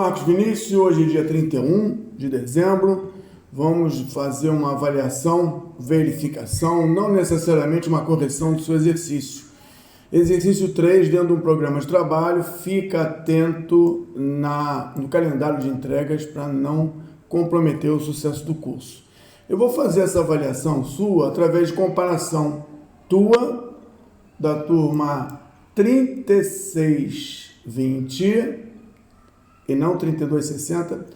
Marcos Vinícius, hoje é dia 31 de dezembro, vamos fazer uma avaliação, verificação, não necessariamente uma correção do seu exercício. Exercício 3, dentro de um programa de trabalho, fica atento no calendário de entregas para não comprometer o sucesso do curso. Eu vou fazer essa avaliação sua através de comparação tua, da turma 3620 e não 3260,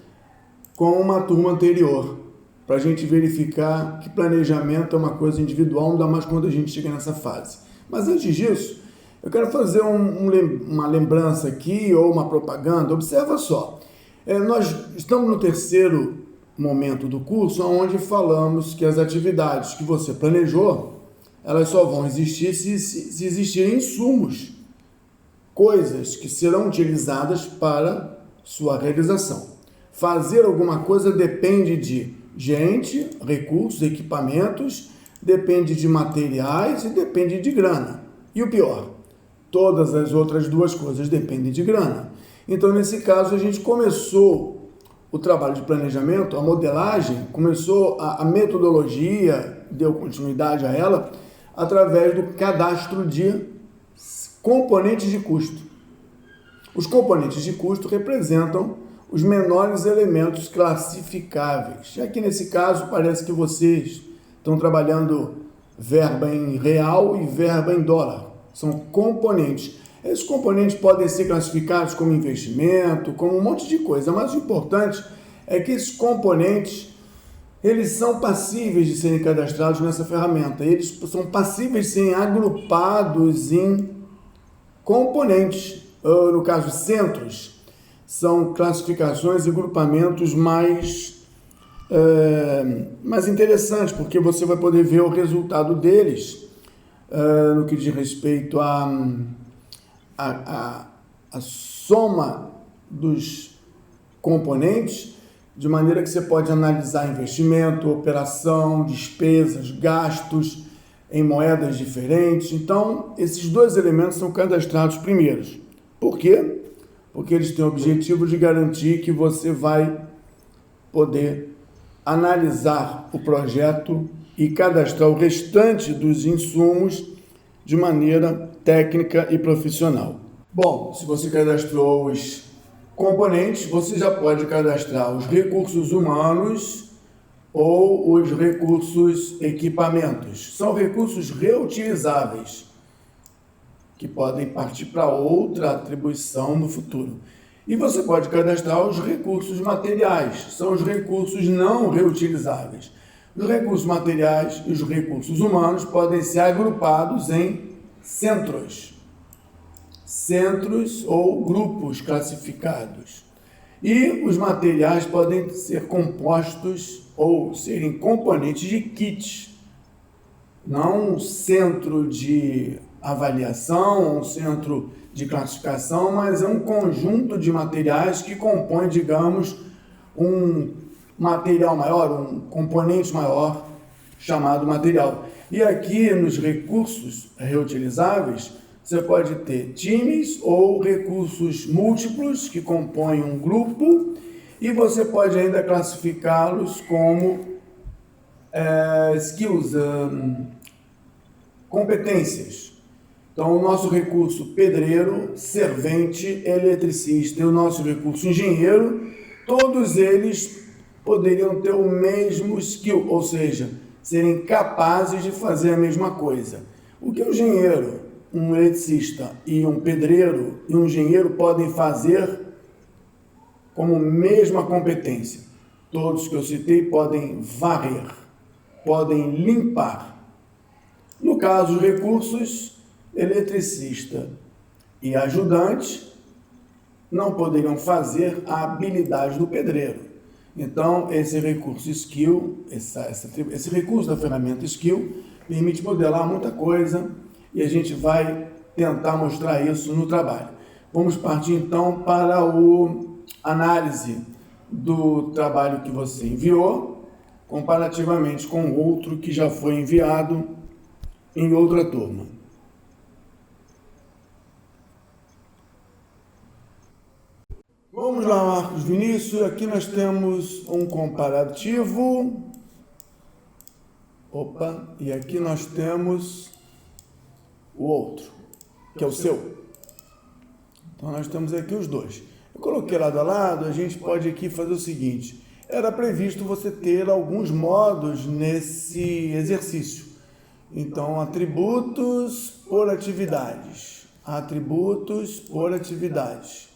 com uma turma anterior, para a gente verificar que planejamento é uma coisa individual, ainda mais quando a gente chega nessa fase. Mas antes disso, eu quero fazer uma lembrança aqui, ou uma propaganda. Observa só, nós estamos no terceiro momento do curso, onde falamos que as atividades que você planejou, elas só vão existir se existirem insumos, coisas que serão utilizadas para sua realização. Fazer alguma coisa depende de gente, recursos, equipamentos, depende de materiais e depende de grana. E o pior, todas as outras duas coisas dependem de grana. Então, nesse caso, a gente começou o trabalho de planejamento, a modelagem, começou a metodologia, deu continuidade a ela, através do cadastro de componentes de custo. Os componentes de custo representam os menores elementos classificáveis. Aqui nesse caso parece que vocês estão trabalhando verba em real e verba em dólar. São componentes. Esses componentes podem ser classificados como investimento, como um monte de coisa, mas o importante é que esses componentes, eles são passíveis de serem cadastrados nessa ferramenta. Eles são passíveis de serem agrupados em componentes. No caso, centros, são classificações e grupamentos mais interessantes, porque você vai poder ver o resultado deles no que diz respeito à soma dos componentes, de maneira que você pode analisar investimento, operação, despesas, gastos em moedas diferentes. Então, esses dois elementos são cadastrados primeiros. Por quê? Porque eles têm o objetivo de garantir que você vai poder analisar o projeto e cadastrar o restante dos insumos de maneira técnica e profissional. Bom, se você cadastrou os componentes, você já pode cadastrar os recursos humanos ou os recursos equipamentos. São recursos reutilizáveis, que podem partir para outra atribuição no futuro. E você pode cadastrar os recursos materiais, são os recursos não reutilizáveis. Os recursos materiais e os recursos humanos podem ser agrupados em centros ou grupos classificados. E os materiais podem ser compostos ou serem componentes de kits, não um centro de avaliação, um centro de classificação, mas é um conjunto de materiais que compõe, digamos, um material maior, um componente maior chamado material. E aqui nos recursos reutilizáveis, você pode ter times ou recursos múltiplos que compõem um grupo, e você pode ainda classificá-los como skills, competências. Então, o nosso recurso pedreiro, servente, eletricista e o nosso recurso engenheiro, todos eles poderiam ter o mesmo skill, ou seja, serem capazes de fazer a mesma coisa. O que um engenheiro, um eletricista e um pedreiro e um engenheiro podem fazer como mesma competência? Todos que eu citei podem varrer, podem limpar. No caso, os recursos eletricista e ajudante não poderiam fazer a habilidade do pedreiro. Então, esse recurso skill, esse recurso da ferramenta skill, permite modelar muita coisa e a gente vai tentar mostrar isso no trabalho. Vamos partir então para a análise do trabalho que você enviou, comparativamente com outro que já foi enviado em outra turma. Vamos lá, Marcos Vinícius. Aqui nós temos um comparativo. Opa, e aqui nós temos o outro, que é o seu. Então nós temos aqui os dois. Eu coloquei lado a lado, a gente pode aqui fazer o seguinte. Era previsto você ter alguns modos nesse exercício. Então, atributos por atividades. Atributos por atividades.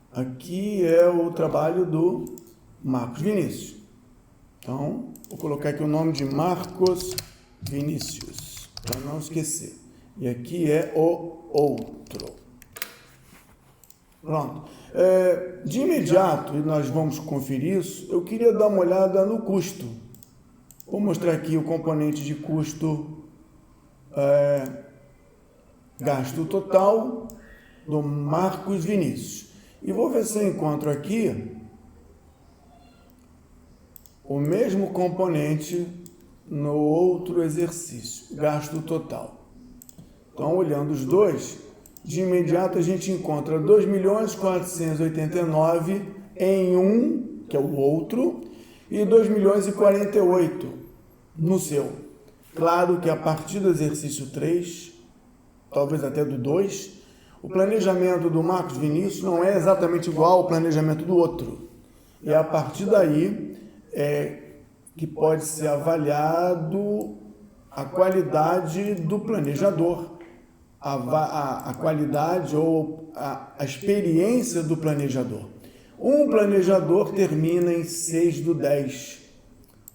Aqui é o trabalho do Marcos Vinícius. Então, vou colocar aqui o nome de Marcos Vinícius, para não esquecer. E aqui é o outro. Pronto. De imediato, e nós vamos conferir isso, eu queria dar uma olhada no custo. Vou mostrar aqui o componente de custo, gasto total do Marcos Vinícius. E vou ver se eu encontro aqui o mesmo componente no outro exercício, gasto total. Então, olhando os dois, de imediato a gente encontra 2.489.000 em um, que é o outro, e 2.048.000 no seu. Claro que a partir do exercício 3, talvez até do 2, o planejamento do Marcos Vinícius não é exatamente igual ao planejamento do outro. E a partir daí que pode ser avaliado a qualidade do planejador, a qualidade ou a experiência do planejador. Um planejador termina em 6/10.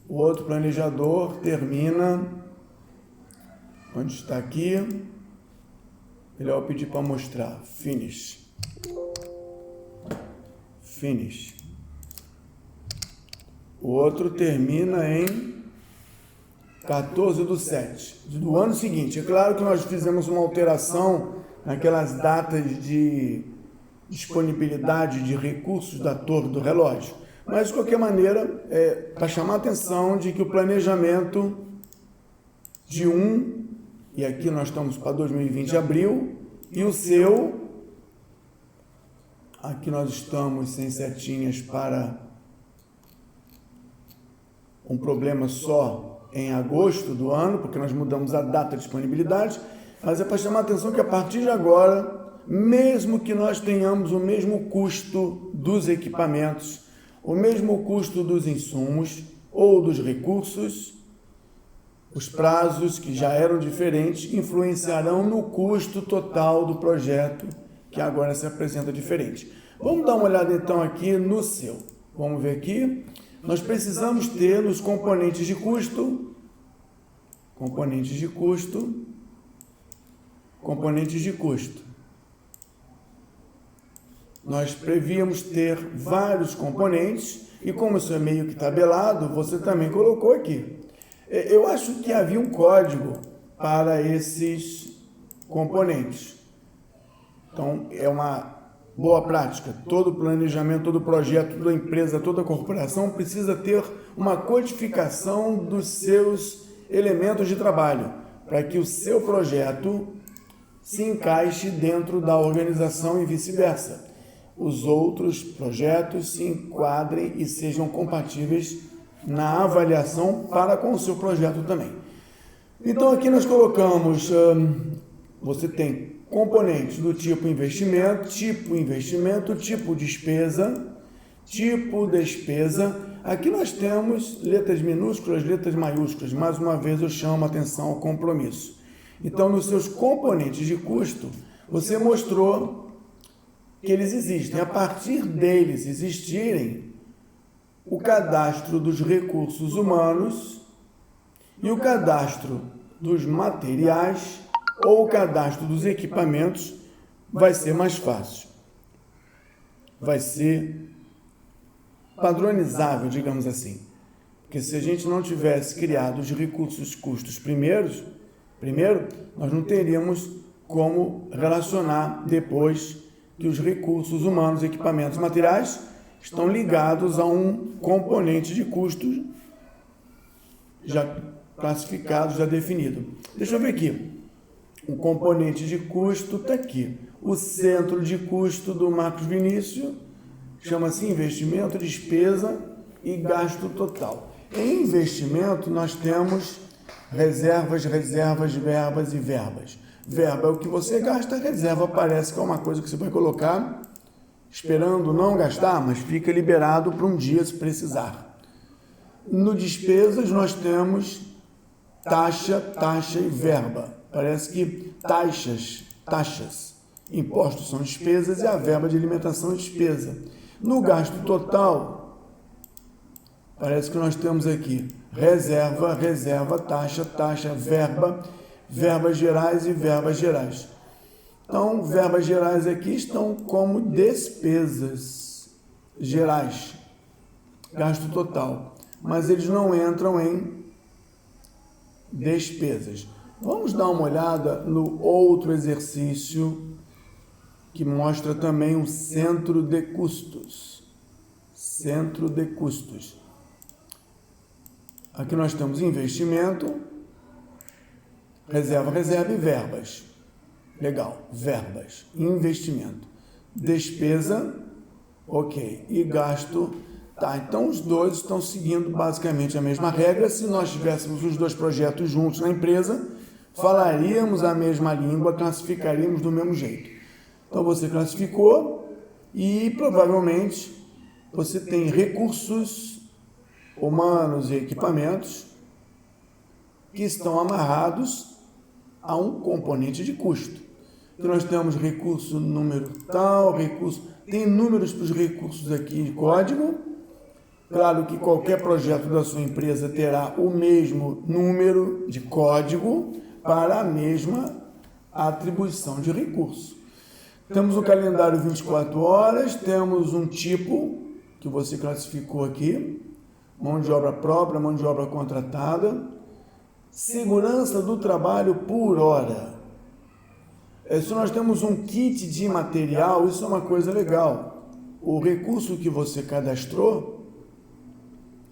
O outro planejador termina... Onde está aqui? Melhor eu pedir para mostrar. Finish. Finish. O outro termina em 14/7 do ano seguinte. É claro que nós fizemos uma alteração naquelas datas de disponibilidade de recursos da torre do relógio. Mas, de qualquer maneira, para chamar a atenção de que o planejamento de e aqui nós estamos para 2020 de abril, e o seu, aqui nós estamos sem setinhas para um problema só em agosto do ano, porque nós mudamos a data de disponibilidade, mas é para chamar a atenção que a partir de agora, mesmo que nós tenhamos o mesmo custo dos equipamentos, o mesmo custo dos insumos ou dos recursos, os prazos que já eram diferentes influenciarão no custo total do projeto, que agora se apresenta diferente. Vamos dar uma olhada então aqui no seu. Vamos ver aqui. Nós precisamos ter nos componentes de custo, nós prevíamos ter vários componentes, e como isso é meio que tabelado, você também colocou aqui. Eu acho que havia um código para esses componentes. Então, é uma boa prática. Todo planejamento, todo projeto, toda empresa, toda corporação precisa ter uma codificação dos seus elementos de trabalho, para que o seu projeto se encaixe dentro da organização e vice-versa. Os outros projetos se enquadrem e sejam compatíveis na avaliação para com o seu projeto também. Então, aqui nós colocamos, você tem componentes do tipo investimento, tipo despesa, tipo despesa. Aqui nós temos letras minúsculas, letras maiúsculas. Mais uma vez eu chamo a atenção ao compromisso. Então, nos seus componentes de custo, você mostrou que eles existem. A partir deles existirem, o cadastro dos recursos humanos e o cadastro dos materiais ou o cadastro dos equipamentos vai ser mais fácil. Vai ser padronizável, digamos assim. Porque se a gente não tivesse criado os recursos custos primeiro, nós não teríamos como relacionar depois que os recursos humanos, equipamentos, materiais estão ligados a um componente de custos já classificado, já definido. Deixa eu ver aqui. O componente de custo está aqui. O centro de custo do Marcos Vinícius chama-se investimento, despesa e gasto total. Em investimento, nós temos reservas, verbas e verbas. Verba é o que você gasta, reserva parece que é uma coisa que você vai colocar esperando não gastar, mas fica liberado para um dia se precisar. No despesas, nós temos taxa e verba. Parece que taxas, impostos são despesas e a verba de alimentação é despesa. No gasto total, parece que nós temos aqui reserva, taxa, verba, verbas gerais e verbas gerais. Então, verbas gerais aqui estão como despesas gerais, gasto total, mas eles não entram em despesas. Vamos dar uma olhada no outro exercício que mostra também um centro de custos. Centro de custos. Aqui nós temos investimento, reserva e verbas. Legal, verbas, investimento, despesa, ok, e gasto, tá, então os dois estão seguindo basicamente a mesma regra. Se nós tivéssemos os dois projetos juntos na empresa, falaríamos a mesma língua, classificaríamos do mesmo jeito. Então você classificou e provavelmente você tem recursos humanos e equipamentos que estão amarrados a um componente de custo. Então, nós temos recurso número tal, tem números para os recursos aqui de código. Claro que qualquer projeto da sua empresa terá o mesmo número de código para a mesma atribuição de recurso. Temos o calendário 24 horas, temos um tipo que você classificou aqui, mão de obra própria, mão de obra contratada, segurança do trabalho por hora. Se nós temos um kit de material, isso é uma coisa legal. O recurso que você cadastrou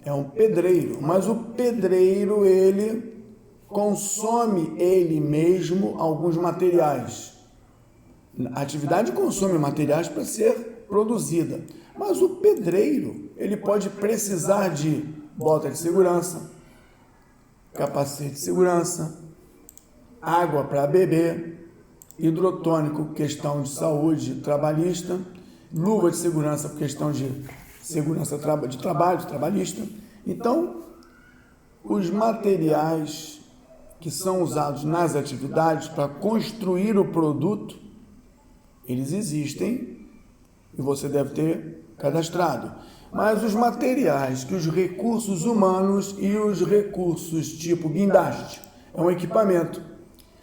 é um pedreiro, mas o pedreiro, ele consome ele mesmo alguns materiais. A atividade consome materiais para ser produzida, mas o pedreiro, ele pode precisar de bota de segurança, capacete de segurança, água para beber, hidrotônico, questão de saúde trabalhista, luva de segurança, questão de segurança de trabalho, trabalhista. Então, os materiais que são usados nas atividades para construir o produto, eles existem e você deve ter cadastrado. Mas os materiais que os recursos humanos e os recursos tipo guindaste, é um equipamento.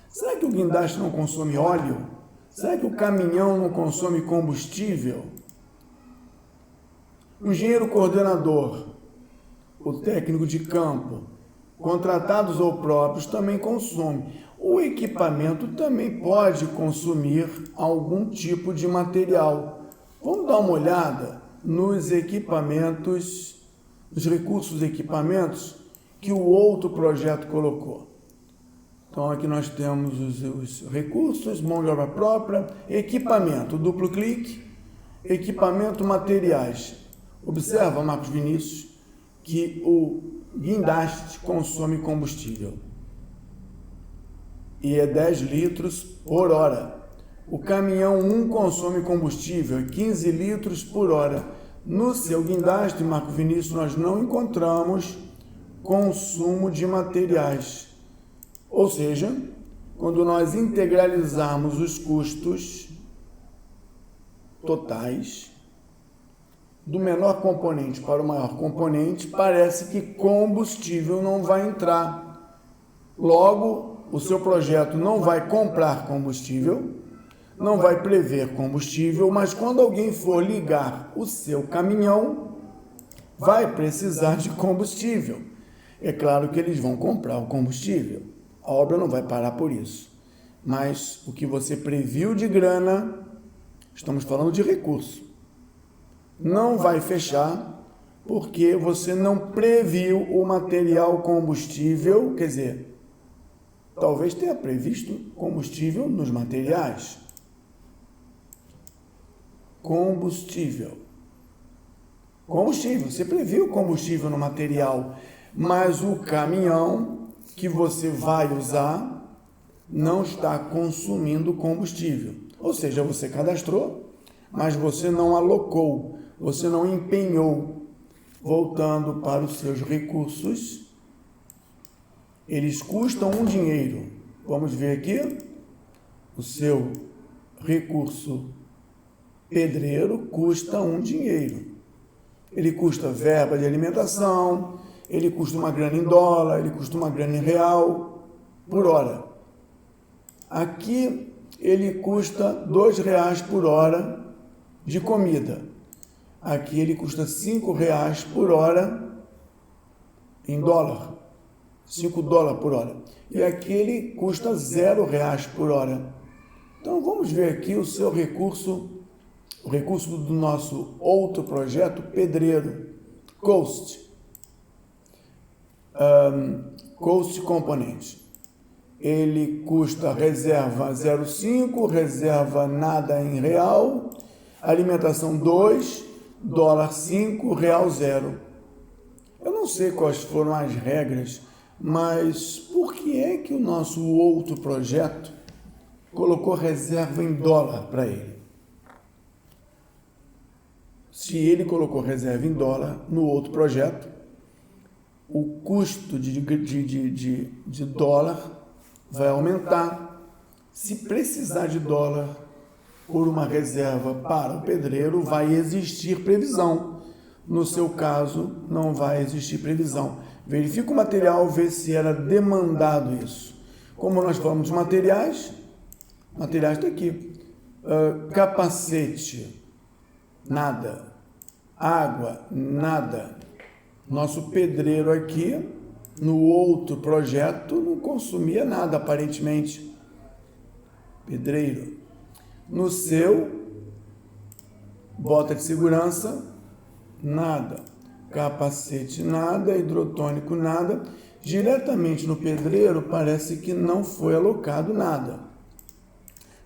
Será que o guindaste não consome óleo? Será que o caminhão não consome combustível? O engenheiro coordenador, o técnico de campo, contratados ou próprios, também consomem. O equipamento também pode consumir algum tipo de material. Vamos dar uma olhada nos equipamentos, nos recursos equipamentos que o outro projeto colocou. Então, aqui nós temos os recursos, mão de obra própria, equipamento, duplo clique, equipamento, materiais. Observa, Marcos Vinícius, que o guindaste consome combustível. E é 10 litros por hora. O caminhão 1 consome combustível, 15 litros por hora. No seu guindaste, Marcos Vinícius, nós não encontramos consumo de materiais. Ou seja, quando nós integralizarmos os custos totais, do menor componente para o maior componente, parece que combustível não vai entrar. Logo, o seu projeto não vai comprar combustível, não vai prever combustível, mas quando alguém for ligar o seu caminhão, vai precisar de combustível. É claro que eles vão comprar o combustível. A obra não vai parar por isso. Mas o que você previu de grana, estamos falando de recurso, não vai fechar porque você não previu o material combustível, quer dizer, talvez tenha previsto combustível nos materiais, Combustível. Combustível, você previu combustível no material, mas o caminhão que você vai usar não está consumindo combustível. Ou seja, você cadastrou, mas você não alocou, você não empenhou. Voltando para os seus recursos, eles custam um dinheiro. Vamos ver aqui. O seu recurso pedreiro custa um dinheiro. Ele custa verba de alimentação, ele custa uma grana em dólar, ele custa uma grana em real por hora. Aqui ele custa R$2 por hora de comida. Aqui ele custa R$5 por hora em dólar. $5 por hora. E aqui ele custa R$0 por hora. Então vamos ver aqui o seu recurso, o recurso do nosso outro projeto, pedreiro, Coast. Coast Component. Ele custa reserva 0,5, reserva nada em real, alimentação 2, dólar 5, real 0. Eu não sei quais foram as regras, mas por que é que o nosso outro projeto colocou reserva em dólar para ele? Se ele colocou reserva em dólar no outro projeto, o custo de dólar vai aumentar. Se precisar de dólar por uma reserva para o pedreiro, vai existir previsão. No seu caso, não vai existir previsão. Verifica o material, vê se era demandado isso. Como nós falamos de materiais está aqui. Capacete, nada. Água, nada. Nosso pedreiro aqui, no outro projeto, não consumia nada, aparentemente. Pedreiro. No seu, bota de segurança, nada. Capacete, nada. Hidrotônico, nada. Diretamente no pedreiro, parece que não foi alocado nada.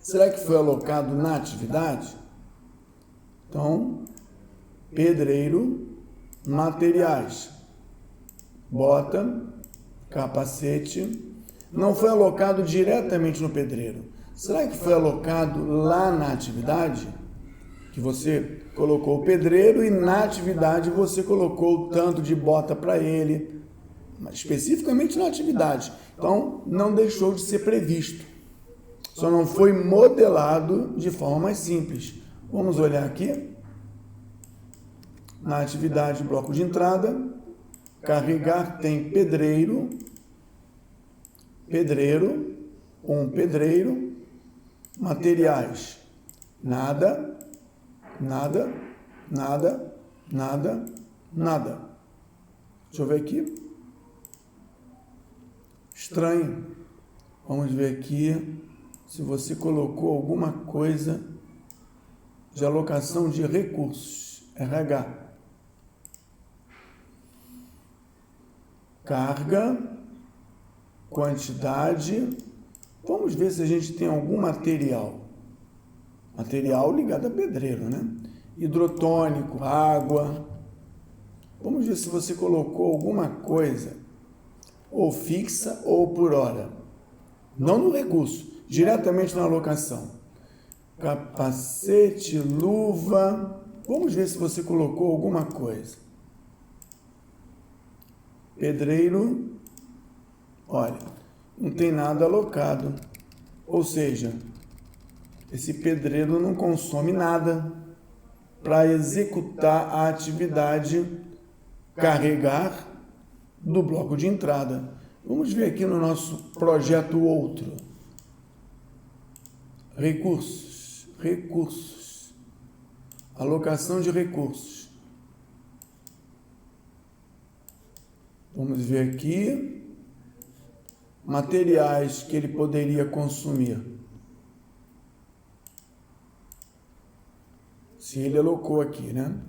Será que foi alocado na atividade? Então, pedreiro, materiais. Bota, capacete. Não foi alocado diretamente no pedreiro. Será que foi alocado lá na atividade? Que você colocou o pedreiro e na atividade você colocou o tanto de bota para ele, mas especificamente na atividade. Então, não deixou de ser previsto. Só não foi modelado de forma mais simples. Vamos olhar aqui. Na atividade, bloco de entrada, carregar tem pedreiro, um pedreiro, materiais, nada. Deixa eu ver aqui. Estranho. Vamos ver aqui se você colocou alguma coisa de alocação de recursos, RH. Carga, quantidade. Vamos ver se a gente tem algum material. Material ligado a pedreiro, né? Hidrotônico, água. Vamos ver se você colocou alguma coisa, ou fixa ou por hora. Não no recurso, diretamente na alocação. Capacete, luva. Vamos ver se você colocou alguma coisa. Pedreiro, olha, não tem nada alocado. Ou seja, esse pedreiro não consome nada para executar a atividade carregar do bloco de entrada. Vamos ver aqui no nosso projeto outro. Recursos. Alocação de recursos. Vamos ver aqui. Materiais que ele poderia consumir. Se ele alocou aqui, né?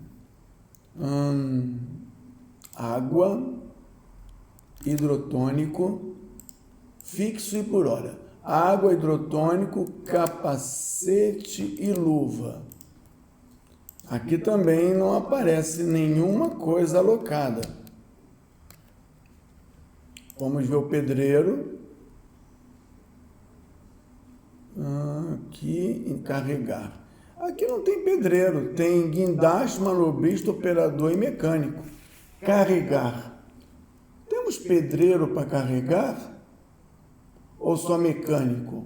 Água, hidrotônico, fixo e por hora. Água, hidrotônico, capacete e luva. Aqui também não aparece nenhuma coisa alocada. Vamos ver o pedreiro. Aqui em carregar. Aqui não tem pedreiro, tem guindaste, manobrista, operador e mecânico. Carregar. Temos pedreiro para carregar? Ou só mecânico?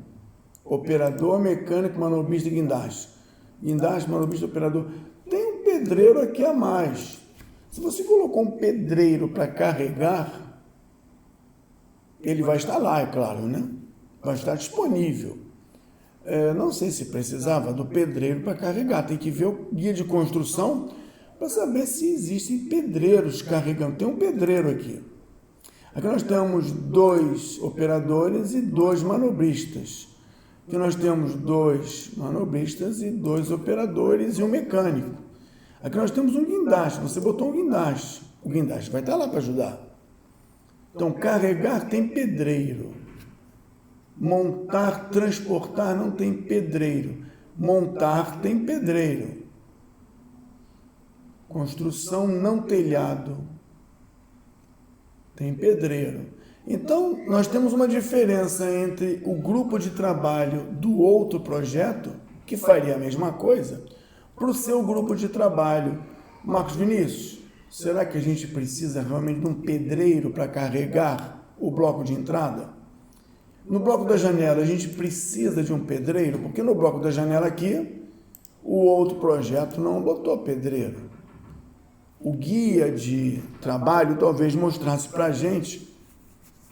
Operador, mecânico, manobrista e guindaste. Guindaste, manobrista, operador. Tem um pedreiro aqui a mais. Se você colocou um pedreiro para carregar, ele vai estar lá, é claro, né? Vai estar disponível. Não sei se precisava do pedreiro para carregar. Tem que ver o guia de construção para saber se existem pedreiros carregando. Tem um pedreiro aqui. Aqui nós temos 2 operadores e 2 manobristas. Aqui nós temos 2 manobristas e 2 operadores e um mecânico. Aqui nós temos um guindaste. Você botou um guindaste. O guindaste vai estar lá para ajudar. Então, carregar tem pedreiro. Montar, transportar não tem pedreiro. Montar tem pedreiro. Construção não telhado tem pedreiro. Então, nós temos uma diferença entre o grupo de trabalho do outro projeto, que faria a mesma coisa, para o seu grupo de trabalho. Marcos Vinícius, será que a gente precisa realmente de um pedreiro para carregar o bloco de entrada? No bloco da janela, a gente precisa de um pedreiro, porque no bloco da janela aqui, o outro projeto não botou pedreiro. O guia de trabalho talvez mostrasse para a gente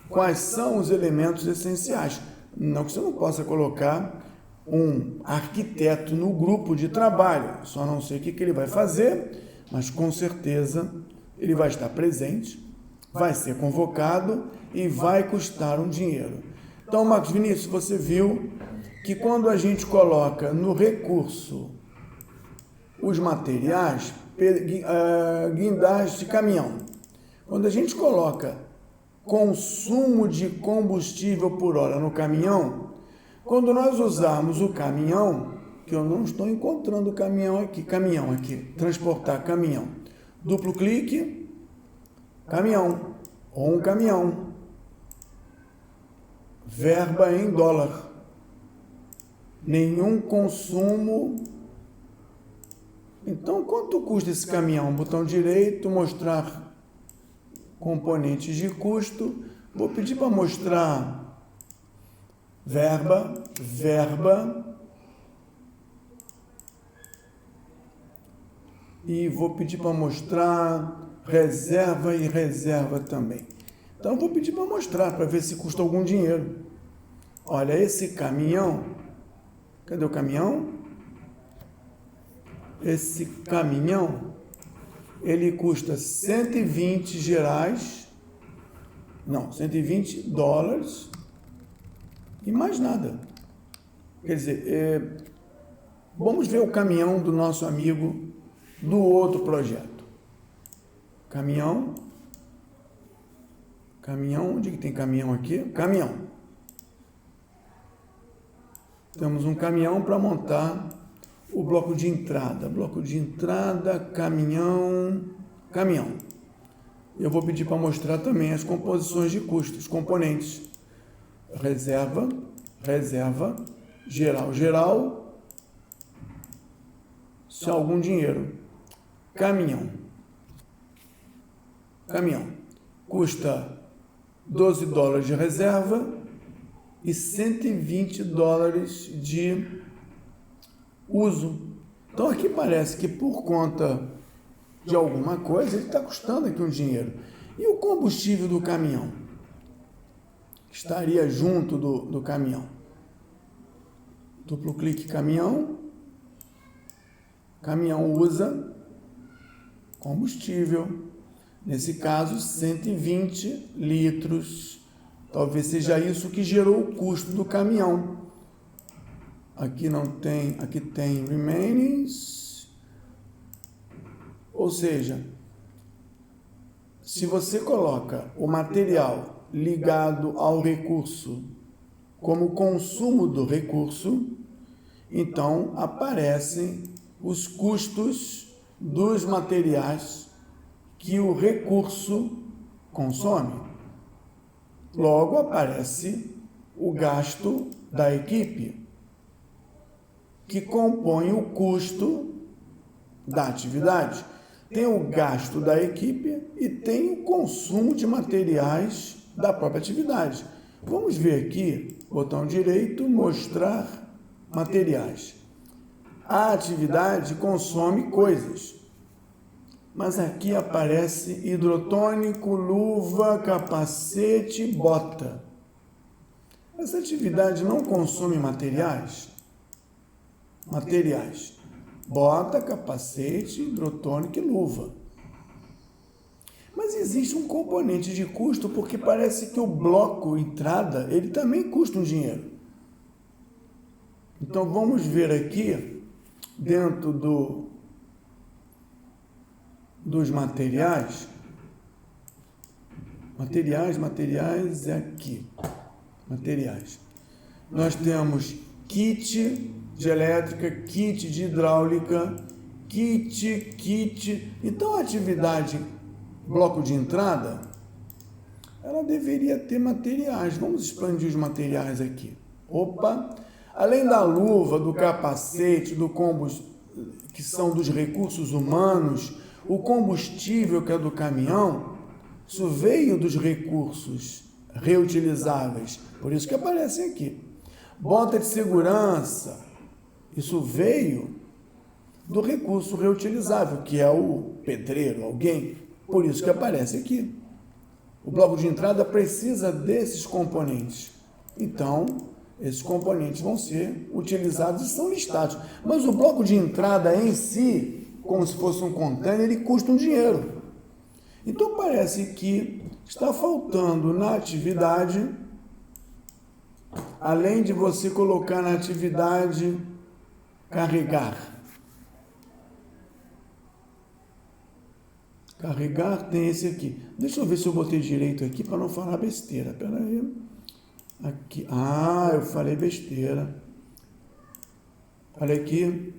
quais são os elementos essenciais. Não que você não possa colocar um arquiteto no grupo de trabalho, só não sei o que ele vai fazer, mas com certeza ele vai estar presente, vai ser convocado e vai custar um dinheiro. Então, Marcos Vinícius, você viu que quando a gente coloca no recurso os materiais, guindaste de caminhão, quando a gente coloca consumo de combustível por hora no caminhão, quando nós usarmos o caminhão, que eu não estou encontrando o caminhão aqui, transportar caminhão, duplo clique, caminhão, ou um caminhão, verba em dólar, nenhum consumo. Então, quanto custa esse caminhão? Botão direito, mostrar componentes de custo. Vou pedir para mostrar verba, e vou pedir para mostrar reserva e reserva também. Então, vou pedir para mostrar, para ver se custa algum dinheiro. Olha, esse caminhão, cadê o caminhão? Esse caminhão, ele custa 120 gerais, não, 120 dólares e mais nada. Quer dizer, vamos ver o caminhão do nosso amigo do outro projeto. Caminhão, onde que tem caminhão aqui? Caminhão. Temos um caminhão para montar o bloco de entrada, caminhão. Eu vou pedir para mostrar também as composições de custos, componentes. Reserva, geral, se algum dinheiro. Caminhão. Custa 12 dólares de reserva e 120 dólares de uso. Então aqui parece que por conta de alguma coisa ele está custando aqui um dinheiro. E o combustível do caminhão? Estaria junto do caminhão. Duplo clique caminhão usa combustível, nesse caso 120 litros, talvez seja isso que gerou o custo do caminhão. Aqui não tem, aqui tem remainings, ou seja, se você coloca o material ligado ao recurso como consumo do recurso, então aparecem os custos dos materiais que o recurso consome. Logo aparece o gasto da equipe, que compõe o custo da atividade. Tem o gasto da equipe e tem o consumo de materiais da própria atividade. Vamos ver aqui, botão direito, mostrar materiais. A atividade consome coisas, mas aqui aparece hidrotônico, luva, capacete, bota. Essa atividade não consome materiais? Materiais. Bota, capacete, hidrotônico e luva. Mas existe um componente de custo porque parece que o bloco entrada, ele também custa um dinheiro. Então vamos ver aqui, dentro dos materiais, materiais é aqui, materiais. Nós temos kit de elétrica, kit de hidráulica, kit. Então a atividade bloco de entrada, ela deveria ter materiais. Vamos expandir os materiais aqui. Além da luva, do capacete, do combustível, que são dos recursos humanos, o combustível, que é do caminhão, isso veio dos recursos reutilizáveis, por isso que aparecem aqui. Bota de segurança, isso veio do recurso reutilizável, que é o pedreiro, alguém, por isso que aparece aqui. O bloco de entrada precisa desses componentes. Então, esses componentes vão ser utilizados e são listados. Mas o bloco de entrada em si, como se fosse um container, ele custa um dinheiro. Então, parece que está faltando na atividade, além de você colocar na atividade carregar. Carregar tem esse aqui. Deixa eu ver se eu botei direito aqui para não falar besteira. Espera aí. Aqui. Eu falei besteira. Falei aqui.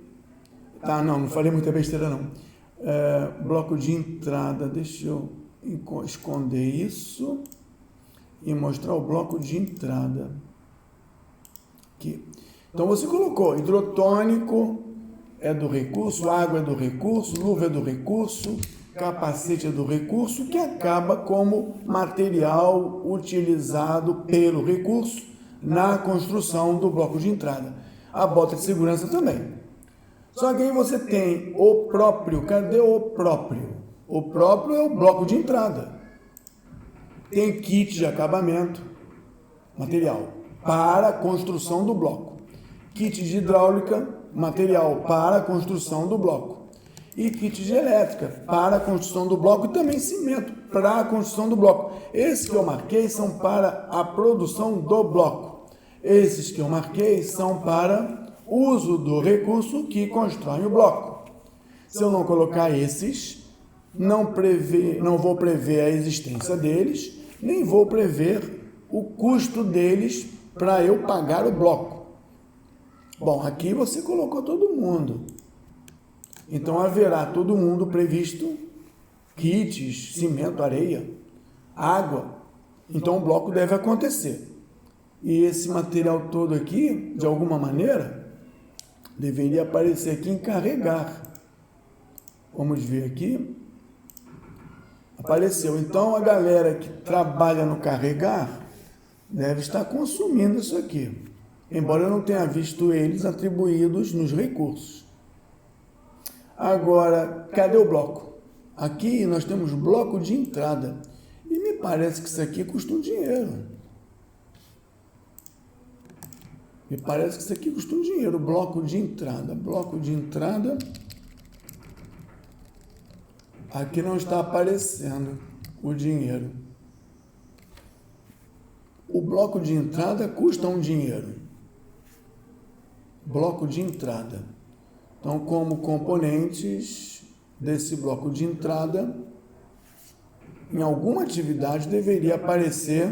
Tá, não falei muita besteira não. Bloco de entrada. Deixa eu esconder isso e mostrar o bloco de entrada. Aqui. Então você colocou hidrotônico é do recurso, água é do recurso, luva é do recurso, capacete é do recurso, que acaba como material utilizado pelo recurso na construção do bloco de entrada. A bota de segurança também. Só que aí você tem o próprio. Cadê o próprio? O próprio é o bloco de entrada. Tem kit de acabamento, material, para a construção do bloco. Kit de hidráulica, material para a construção do bloco. E kit de elétrica para a construção do bloco e também cimento para a construção do bloco. Esses que eu marquei são para a produção do bloco. Esses que eu marquei são para uso do recurso que constrói o bloco. Se eu não colocar esses, não vou prever a existência deles, nem vou prever o custo deles para eu pagar o bloco. Bom, aqui você colocou todo mundo. Então haverá todo mundo previsto, kits, cimento, areia, água. Então o bloco deve acontecer. E esse material todo aqui, de alguma maneira, deveria aparecer aqui em carregar. Vamos ver aqui. Apareceu. Então a galera que trabalha no carregar deve estar consumindo isso aqui. Embora eu não tenha visto eles atribuídos nos recursos. Agora, cadê o bloco? Aqui nós temos bloco de entrada. E me parece que isso aqui custa um dinheiro. Me parece que isso aqui custa um dinheiro. Bloco de entrada. Bloco de entrada. Aqui não está aparecendo o dinheiro. O bloco de entrada custa um dinheiro. Bloco de entrada. Então, como componentes desse bloco de entrada, em alguma atividade deveria aparecer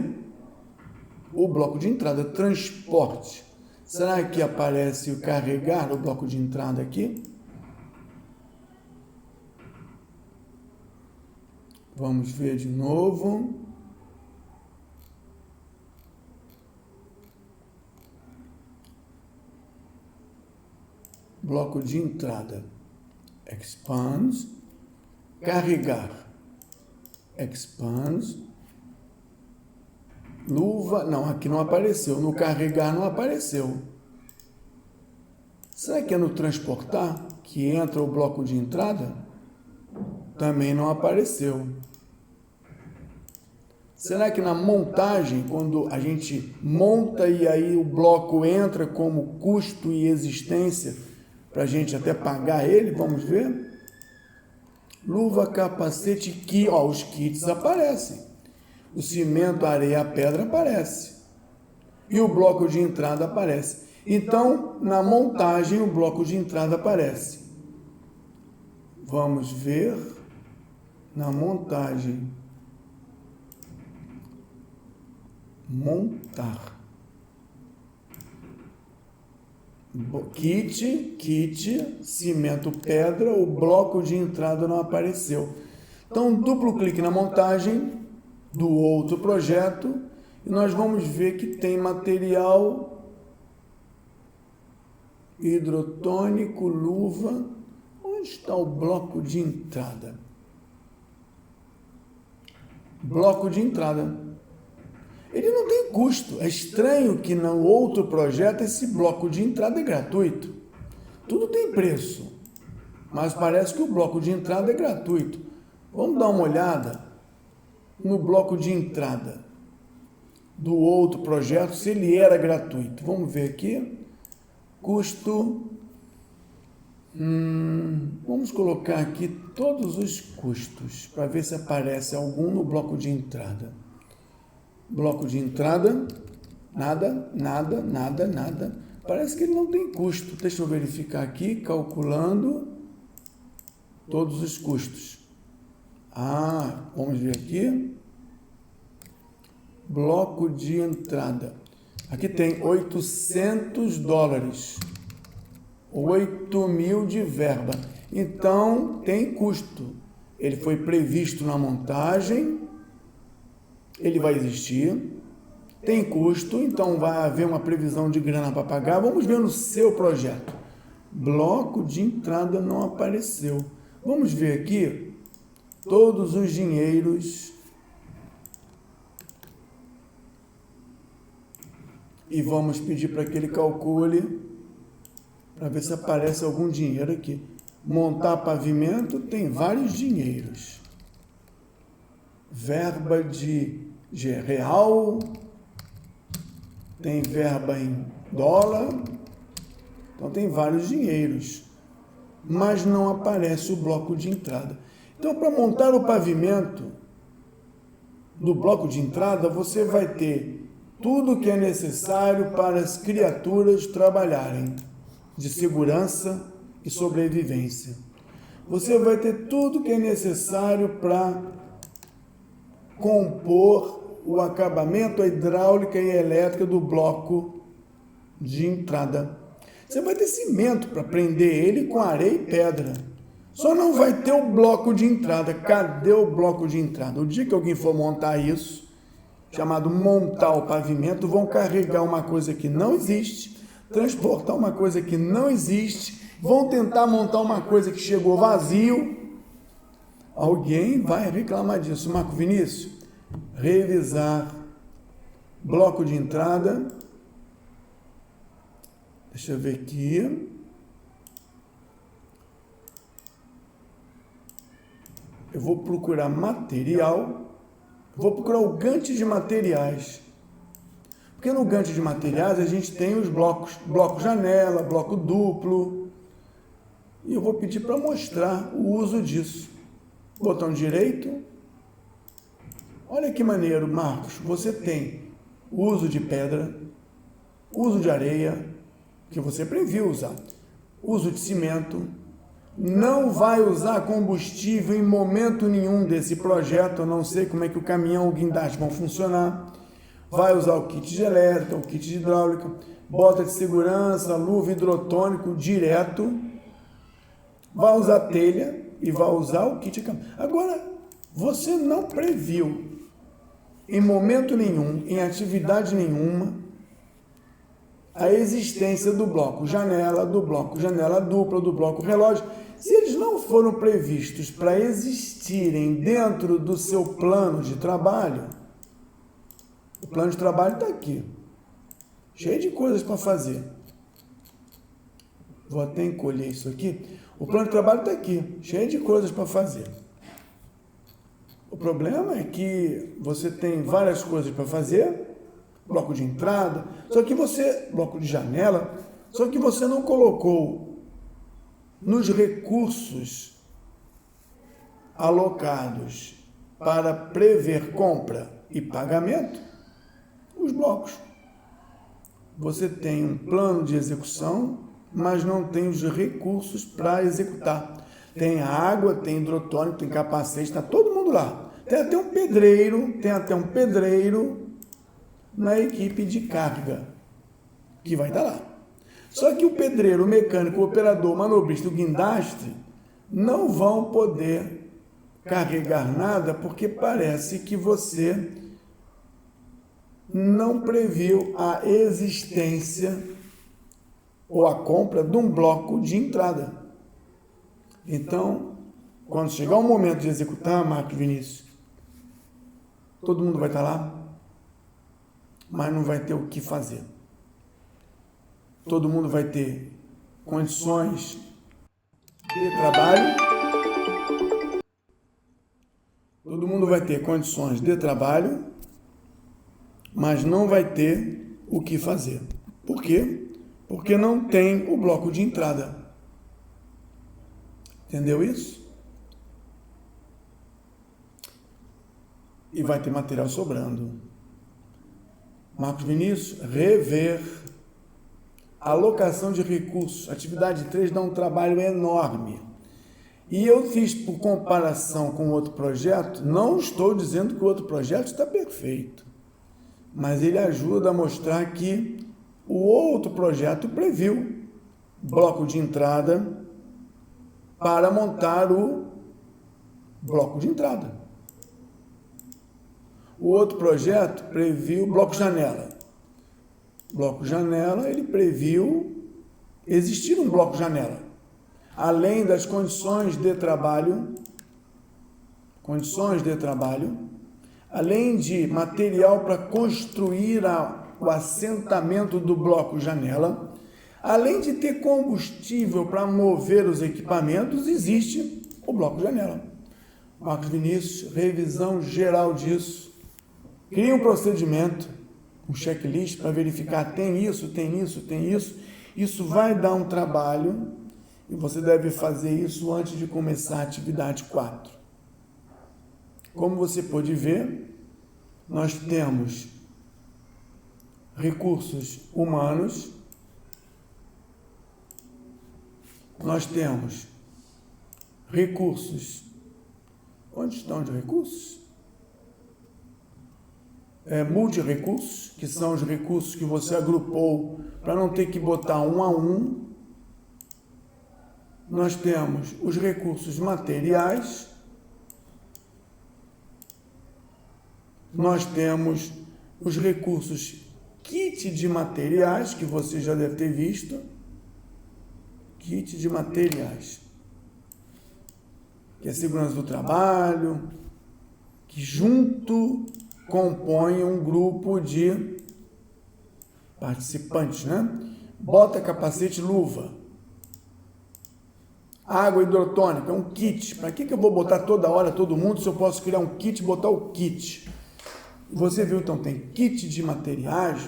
o bloco de entrada, transporte. Será que aparece o carregar no bloco de entrada aqui? Vamos ver de novo. Bloco de entrada. Expands. Carregar. Expands. Luva. Não, aqui não apareceu. No carregar não apareceu. Será que é no transportar que entra o bloco de entrada? Também não apareceu. Será que na montagem, quando a gente monta e aí o bloco entra como custo e existência, para a gente até pagar ele, vamos ver? Luva, capacete, kit, os kits aparecem. O cimento, a areia, a pedra aparece. E o bloco de entrada aparece. Então, na montagem, o bloco de entrada aparece. Vamos ver na montagem. Montar. Kit, cimento, pedra, o bloco de entrada não apareceu. Então, duplo clique na montagem do outro projeto e nós vamos ver que tem material hidrotônico, luva. Onde está o bloco de entrada? Bloco de entrada. Ele não tem custo. É estranho que no outro projeto esse bloco de entrada é gratuito. Tudo tem preço, mas parece que o bloco de entrada é gratuito. Vamos dar uma olhada no bloco de entrada do outro projeto, se ele era gratuito. Vamos ver aqui. Custo. Vamos colocar aqui todos os custos para ver se aparece algum no bloco de entrada. Bloco de entrada, nada. Parece que ele não tem custo. Deixa eu verificar aqui, calculando todos os custos. Vamos ver aqui. Bloco de entrada. Aqui tem $800. 8.000 de verba. Então, tem custo. Ele foi previsto na montagem. Ele vai existir, tem custo, então vai haver uma previsão de grana para pagar. Vamos ver no seu projeto. Bloco de entrada não apareceu. Vamos ver aqui todos os dinheiros e vamos pedir para que ele calcule para ver se aparece algum dinheiro aqui. Montar pavimento tem vários dinheiros. Verba de real, tem verba em dólar, então tem vários dinheiros, mas não aparece o bloco de entrada. Então, para montar o pavimento do bloco de entrada, você vai ter tudo que é necessário para as criaturas trabalharem, de segurança e sobrevivência. Você vai ter tudo que é necessário para compor o acabamento, a hidráulica e a elétrica do bloco de entrada. Você vai ter cimento para prender ele com areia e pedra. Só não vai ter o bloco de entrada. Cadê o bloco de entrada? O dia que alguém for montar isso, chamado montar o pavimento, vão carregar uma coisa que não existe, transportar uma coisa que não existe, vão tentar montar uma coisa que chegou vazio. Alguém vai reclamar disso. Marco Vinícius, revisar bloco de entrada. Deixa eu ver aqui. Eu vou procurar material. Vou procurar o Gantt de materiais. Porque no Gantt de materiais a gente tem os blocos. Bloco janela, bloco duplo. E eu vou pedir para mostrar o uso disso. Botão direito. Olha que maneiro, Marcos. Você tem uso de pedra, uso de areia, que você previu usar, uso de cimento. Não vai usar combustível em momento nenhum desse projeto. Eu não sei como é que o caminhão ou o guindaste vão funcionar. Vai usar o kit de elétrica, o kit de hidráulica, bota de segurança, luva hidrotônico direto. Vai usar telha e vai usar o kit de câmbio. Agora, Você não previu, em momento nenhum, em atividade nenhuma, a existência do bloco janela, do bloco janela dupla, do bloco relógio. Se eles não foram previstos para existirem dentro do seu plano de trabalho, o plano de trabalho está aqui, cheio de coisas para fazer. Vou até encolher isso aqui. O plano de trabalho está aqui, cheio de coisas para fazer. O problema é que você tem várias coisas para fazer, bloco de entrada, bloco de janela, só que você não colocou nos recursos alocados para prever compra e pagamento os blocos. Você tem um plano de execução, mas não tem os recursos para executar. Tem água, tem hidrotônico, tem capacete, está todo mundo lá. Tem até um pedreiro na equipe de carga, que vai estar lá. Só que o pedreiro, o mecânico, o operador, o manobrista, o guindaste, não vão poder carregar nada, porque parece que você não previu a existência ou a compra de um bloco de entrada. Então, quando chegar o momento de executar, Marcos Vinícius, todo mundo vai estar lá, mas não vai ter o que fazer. Todo mundo vai ter condições de trabalho, mas não vai ter o que fazer. Por quê? Porque não tem o bloco de entrada. Entendeu isso? E vai ter material sobrando. Marcos Vinícius, rever alocação de recursos. Atividade 3 dá um trabalho enorme. E eu fiz por comparação com outro projeto, não estou dizendo que o outro projeto está perfeito, mas ele ajuda a mostrar que o outro projeto previu bloco de entrada para montar o bloco de entrada. O outro projeto previu bloco janela. Bloco janela, ele previu existir um bloco janela, além das condições de trabalho, além de material para construir o assentamento do bloco janela, além de ter combustível para mover os equipamentos, existe o bloco janela. Marcos Vinícius, revisão geral disso. Cria um procedimento, um checklist para verificar, tem isso. Isso vai dar um trabalho e você deve fazer isso antes de começar a atividade 4. Como você pode ver, nós temos recursos humanos, nós temos recursos. Onde estão os recursos? Multi-recursos, que são os recursos que você agrupou para não ter que botar um a um. Nós temos os recursos materiais, nós temos os recursos kit de materiais, que você já deve ter visto, kit de materiais, que é segurança do trabalho, que junto compõe um grupo de participantes, né? Bota, capacete, luva. Água hidrotônica, um kit. Para que eu vou botar toda hora todo mundo se eu posso criar um kit e botar o kit? Você viu, então, tem kit de materiais,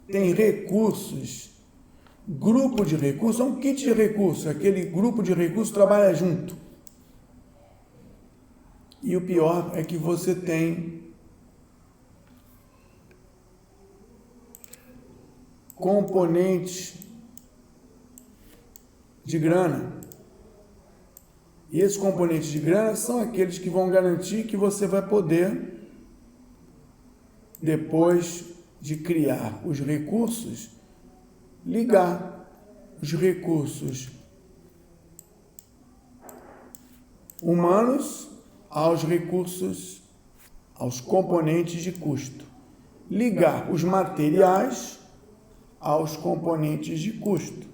tem recursos, grupo de recursos, é um kit de recursos, aquele grupo de recursos trabalha junto. E o pior é que você tem componentes de grana. E esses componentes de grana são aqueles que vão garantir que você vai poder, depois de criar os recursos, ligar os recursos humanos aos recursos, aos componentes de custo. Ligar os materiais aos componentes de custo.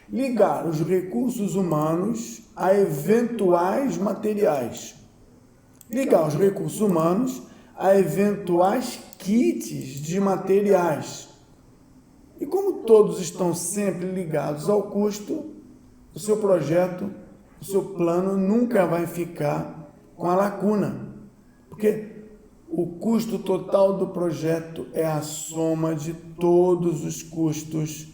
Ligar os recursos humanos a eventuais materiais. Ligar os recursos humanos a eventuais kits de materiais. E como todos estão sempre ligados ao custo, o seu projeto, o seu plano nunca vai ficar com a lacuna. Porque o custo total do projeto é a soma de todos os custos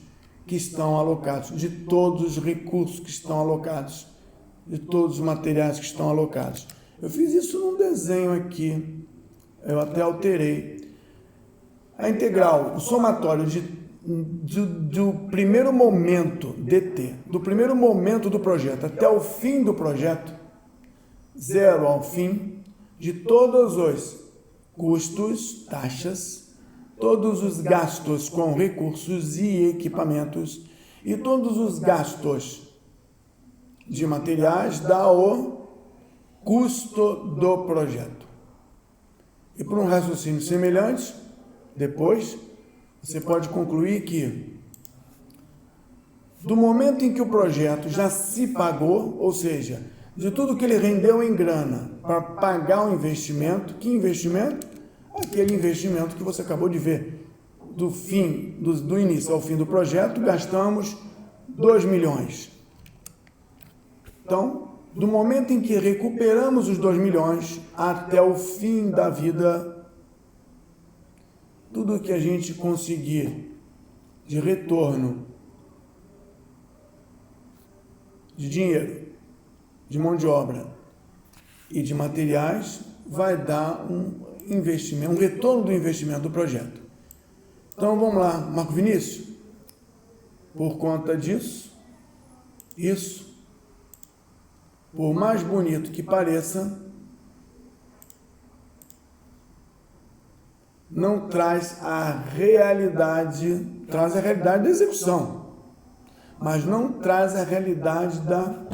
que estão alocados, de todos os recursos que estão alocados, de todos os materiais que estão alocados. Eu fiz isso num desenho aqui, eu até alterei. A integral, o somatório do primeiro momento, dt, do primeiro momento do projeto até o fim do projeto, zero ao fim, de todos os custos, taxas, todos os gastos com recursos e equipamentos e todos os gastos de materiais dá o custo do projeto. E por um raciocínio semelhante, depois, você pode concluir que do momento em que o projeto já se pagou, ou seja, de tudo que ele rendeu em grana para pagar o investimento, que investimento? Aquele investimento que você acabou de ver. Do início ao fim do projeto, gastamos 2 milhões. Então, do momento em que recuperamos os 2 milhões até o fim da vida, tudo que a gente conseguir de retorno de dinheiro, de mão de obra e de materiais vai dar um investimento, um retorno do investimento do projeto. Então vamos lá, Marco Vinícius. Por conta disso, isso, por mais bonito que pareça, não traz a realidade da execução, mas não traz a realidade da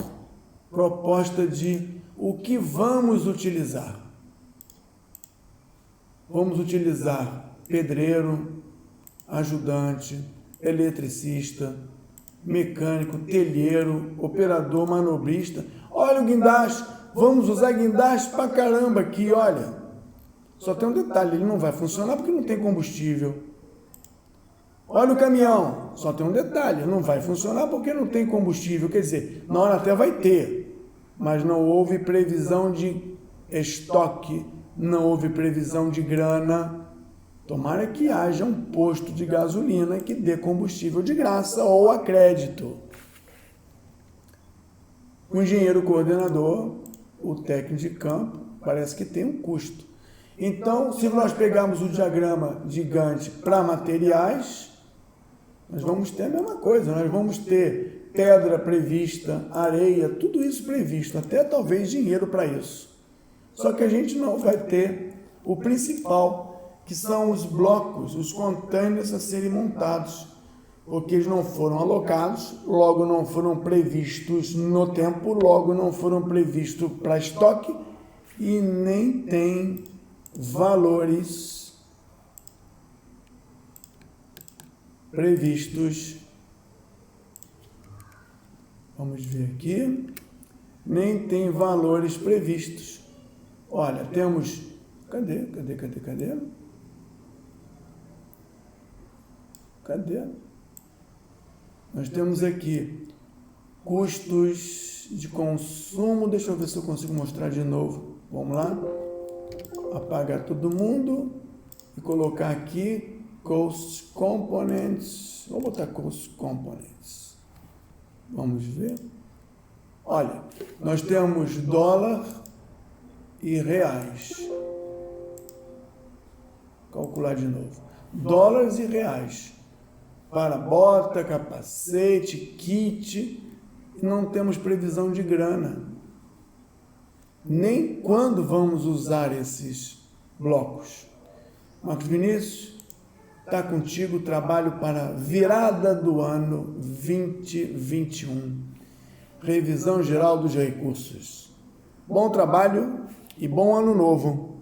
proposta de o que vamos utilizar. Vamos utilizar pedreiro, ajudante, eletricista, mecânico, telheiro, operador, manobrista. Olha o guindaste, vamos usar guindaste pra caramba aqui, olha. Só tem um detalhe, ele não vai funcionar porque não tem combustível. Olha o caminhão, só tem um detalhe, não vai funcionar porque não tem combustível. Quer dizer, na hora até vai ter, mas não houve previsão de estoque, não houve previsão de grana. Tomara que haja um posto de gasolina que dê combustível de graça ou a crédito. O engenheiro coordenador, o técnico de campo, parece que tem um custo. Então, se nós pegarmos o diagrama gigante para materiais, nós vamos ter a mesma coisa, nós vamos ter pedra prevista, areia, tudo isso previsto, até talvez dinheiro para isso. Só que a gente não vai ter o principal, que são os blocos, os containers a serem montados, porque eles não foram alocados, logo não foram previstos no tempo, logo não foram previstos para estoque e nem tem valores previstos. Vamos ver aqui. Nem tem valores previstos. Olha, temos... Cadê? Nós temos aqui custos de consumo. Deixa eu ver se eu consigo mostrar de novo. Vamos lá. Apagar todo mundo e colocar aqui Cost Components. Vou botar Cost Components. Vamos ver. Olha, nós temos dólar e reais. Calcular de novo. Dólares e reais. Para bota, capacete, kit. E não temos previsão de grana. Nem quando vamos usar esses blocos. Marcos Vinícius, está contigo o trabalho para virada do ano 2021. Revisão geral dos recursos. bom trabalho e bom ano novo.